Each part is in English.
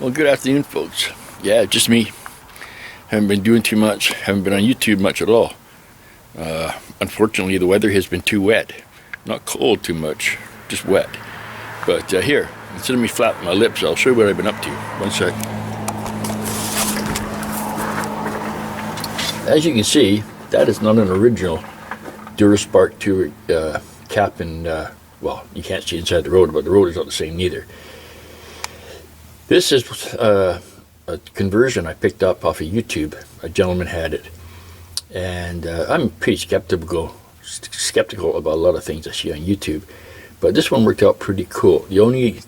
Well, good afternoon, folks. Yeah, just me. Haven't been doing too much. Haven't been on YouTube much at all. Unfortunately, the weather has been too wet. Not cold too much, just wet. But here, instead of me flapping my lips, I'll show you what I've been up to. One sec. As you can see, that is not an original Duraspark 2 cap, and well, you can't see inside the rotor, but the rotor's not the same neither. This is a conversion I picked up off of YouTube. A gentleman had it, and I'm pretty skeptical about a lot of things I see on YouTube, but this one worked out pretty cool. The only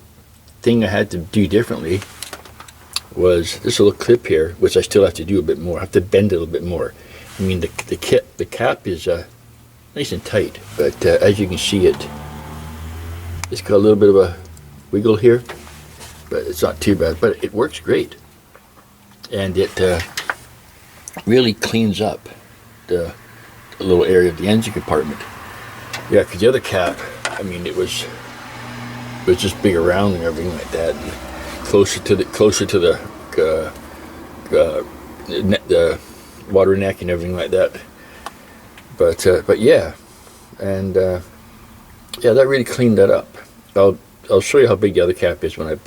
thing I had to do differently was this little clip here, which I still have to do a bit more. I have to bend it a little bit more. I mean, the cap is nice and tight, but as you can see, it's got a little bit of a wiggle here, but it's not too bad. But it works great, and it really cleans up the little area of the engine compartment. Yeah, because the other cap, I mean, it was just big around and everything like that, and closer to the water neck and everything like that. But yeah, and yeah, that really cleaned that up. I'll show you how big the other cap is when I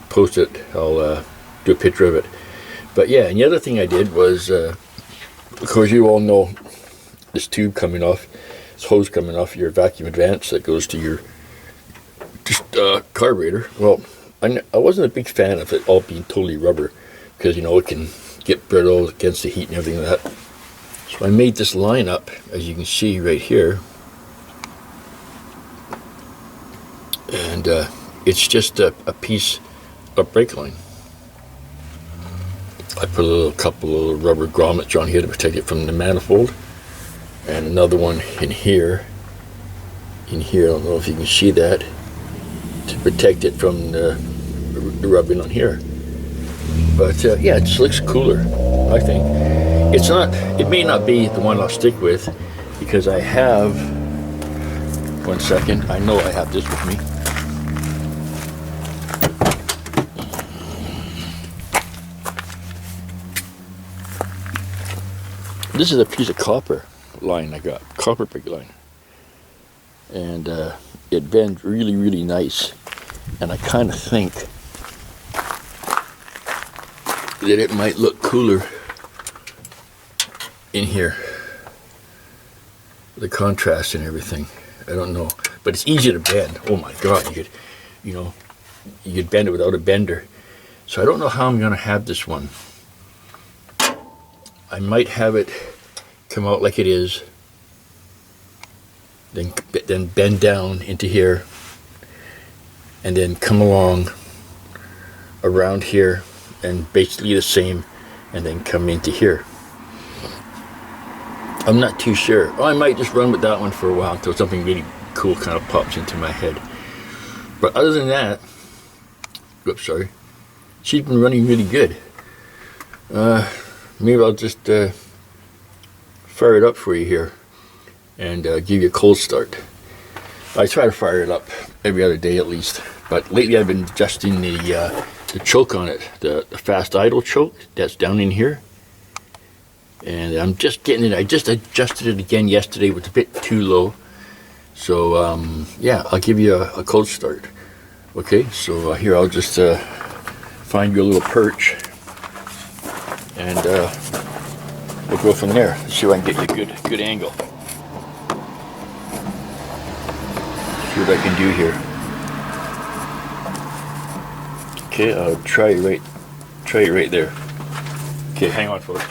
post it. I'll do a picture of it. But yeah, and the other thing I did was, of course, you all know this tube coming off, this hose coming off your vacuum advance that goes to your carburetor. Well, I wasn't a big fan of it all being totally rubber, because, you know, it can get brittle against the heat and everything like that. So I made this line up, as you can see right here, and it's just a piece of brake line. I put a couple of rubber grommets on here to protect it from the manifold, and another one in here. I don't know if you can see that, to protect it from the rubbing on here. But yeah, it just looks cooler, I think. It may not be the one I'll stick with, because I have, one second, I know I have this with me. This is a piece of copper line I got, copper brake line. And it bends really, really nice. And I kind of think that it might look cooler in here, the contrast and everything. I don't know, but it's easy to bend. Oh my God, you could bend it without a bender. So I don't know how I'm going to have this one. I might have it come out like it is, then bend down into here, and then come along around here, and basically the same, and then come into here. I'm not too sure. Oh, I might just run with that one for a while until something really cool kind of pops into my head. But other than that, oops, sorry, she's been running really good. Maybe I'll just fire it up for you here and give you a cold start. I try to fire it up every other day at least, but lately I've been adjusting the choke on it, the fast idle choke that's down in here, and I'm just getting it. I just adjusted it again yesterday. It was a bit too low, so yeah, I'll give you a cold start. Okay, so here I'll just find you a little perch, and we'll go from there. Let's see if I can get you a good angle. See what I can do here. Okay, I'll try it right there. Okay, hang on, folks.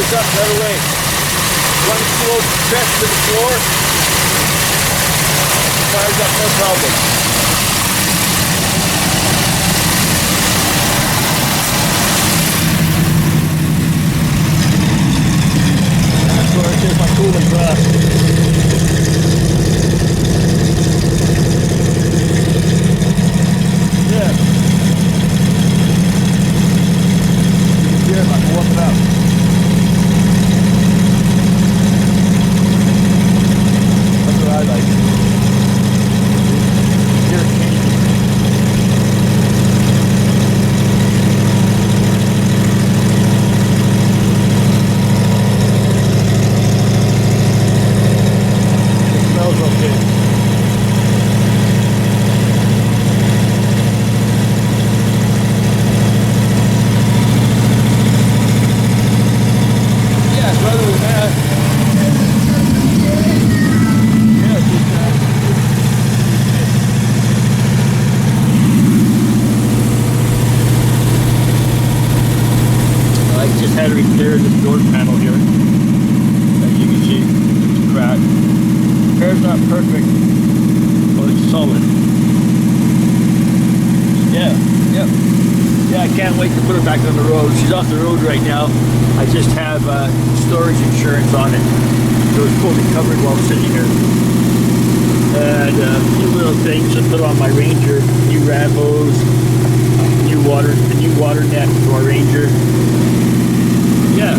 Fires up right away. One slow press to the floor. Fires up no problem. That's where it is my cooling glass. Had to repair this door panel here. As you can see, it's cracked. Repair's not perfect, but it's solid. Yeah, I can't wait to put her back on the road. She's off the road right now. I just have storage insurance on it, so it's fully covered while sitting here. And a few little things to put on my Ranger, new rat hose, new water net for my Ranger. Yeah,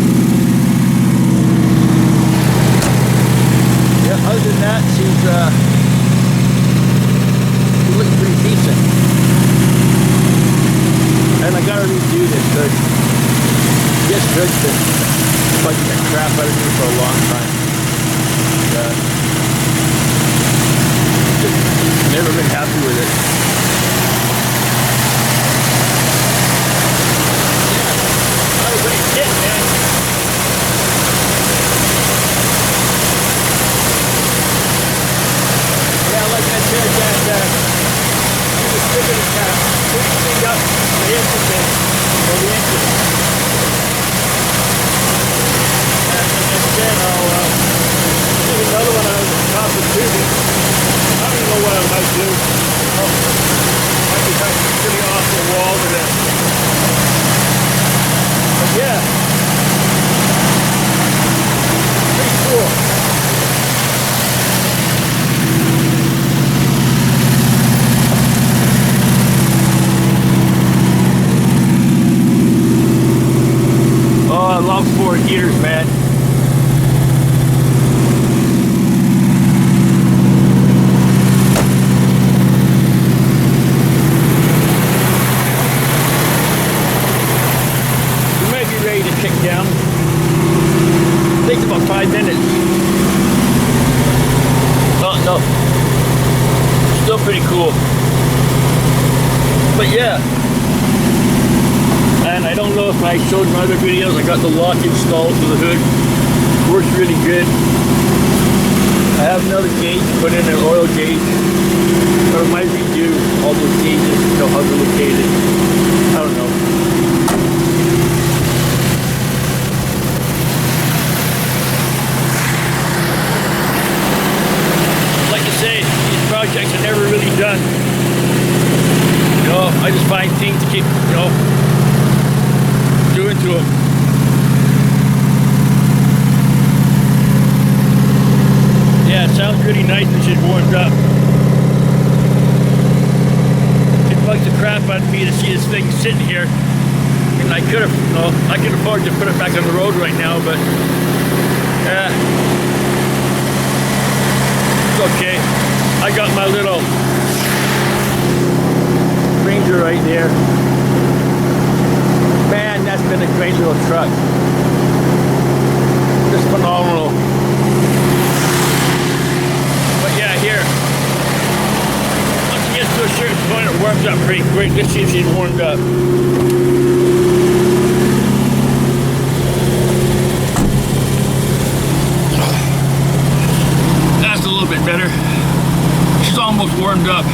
other than that, she's looking pretty decent. And I gotta redo this because this hood's been bugging the crap out of me for a long time. Just never been happy with it. Yeah, oh, great hit, man. Like I said, that he was figuring it out. Pretty cleaned up the engine thing, or the engine. And like I said, I'll do another one out of the top of tubing. I don't even know what I might do. Might be kind of pretty off the wall with it. But yeah, pretty cool. I love forward heaters, man. We might be ready to kick down. It takes about 5 minutes. Oh, no. Still pretty cool. But yeah. And I don't know if I showed in other videos, I got the lock installed for the hood. Works really good. I have another gauge, put in an oil gauge. But I might redo all those gauges to know how they're located. I don't know. Like I say, these projects are never really done. You know, I just find things to keep, you know, doing to them. Yeah, it sounds pretty nice when she's warmed up. It bugs the crap out of me to see this thing sitting here. And I could have, you know, I can afford to put it back on the road right now, but it's okay. I got my little Ranger right there. Man, that's been a great little truck. Just phenomenal. But yeah, here. Once it gets to a certain point, it warms up pretty quick. Let's see if she's warmed up. That's a little bit better. She's almost warmed up.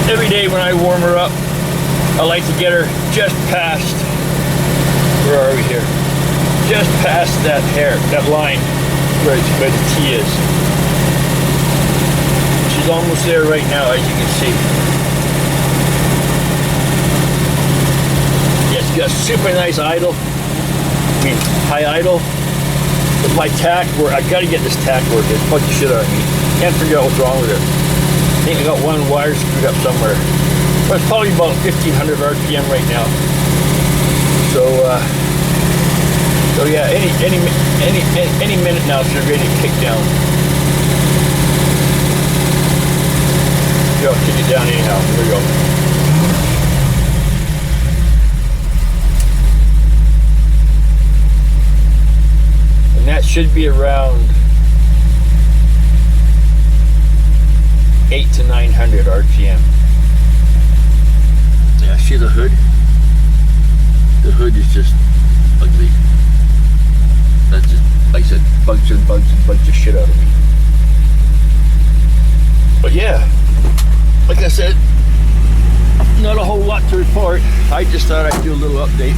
Every day when I warm her up, I like to get her just past Where are we here? Just past that line where the T is. She's almost there right now, as you can see. Yeah, it's got super nice idle. I mean, high idle. With my tack work, I gotta get this tack working. It's bunch of shit on me. Can't figure out what's wrong with it. I think I got one wire screwed up somewhere. But it's probably about 1500 RPM right now. So yeah, any minute now it's ready to kick down. Here, I'll kick it down anyhow. Here we go. And that should be around 800 to 900 RPM. Yeah, see the hood? The hood is just ugly. That's just, like I said, bugs and bunch of shit out of me. But yeah, like I said, not a whole lot to report. I just thought I'd do a little update.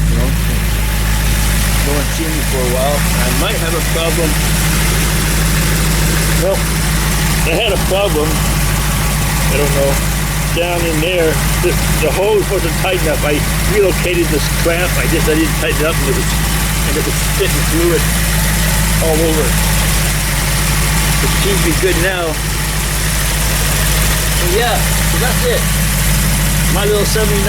You know, no one's seen me for a while. I might have a problem. Well, I had a problem. I don't know. Down in there, the hose wasn't tight enough. I relocated this clamp. I didn't tighten it up, and it was spitting fluid all over. It seems to be good now. So yeah, so that's it. My little 79.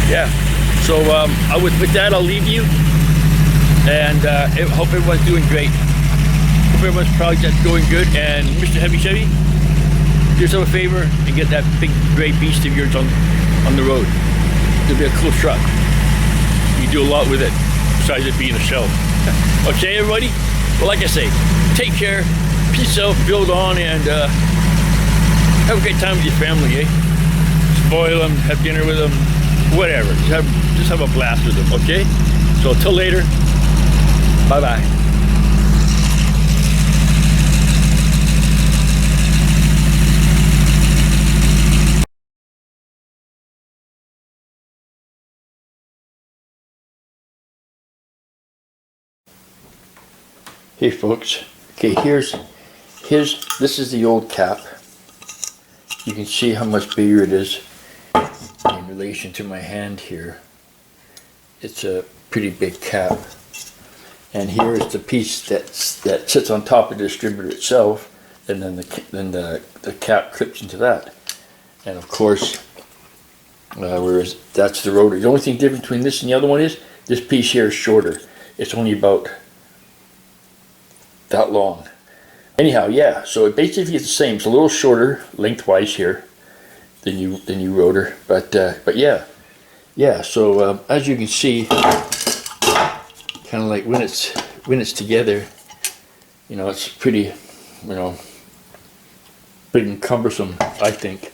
Yeah. So with that, I'll leave you, and hope everyone's doing great. Hope everyone's project's going good. And Mr. Heavy Chevy, do yourself a favor and get that big gray beast of yours on the road. It'll be a cool truck. You do a lot with it besides it being a show. Okay, everybody? Well, like I say, take care, peace out, build on, and have a great time with your family, eh? Spoil them, have dinner with them, whatever. Just have a blast with them, okay? So until later, bye-bye. Hey folks, okay, this is the old cap. You can see how much bigger it is in relation to my hand here. It's a pretty big cap. And here is the piece that sits on top of the distributor itself, and then the cap clips into that. And of course, that's the rotor. The only thing different between this and the other one is this piece here is shorter. It's only about that long. Anyhow, yeah, so it basically is the same. It's a little shorter lengthwise here than you rotor, but yeah. So as you can see, kind of like when it's together, you know, it's pretty, you know, pretty cumbersome, I think.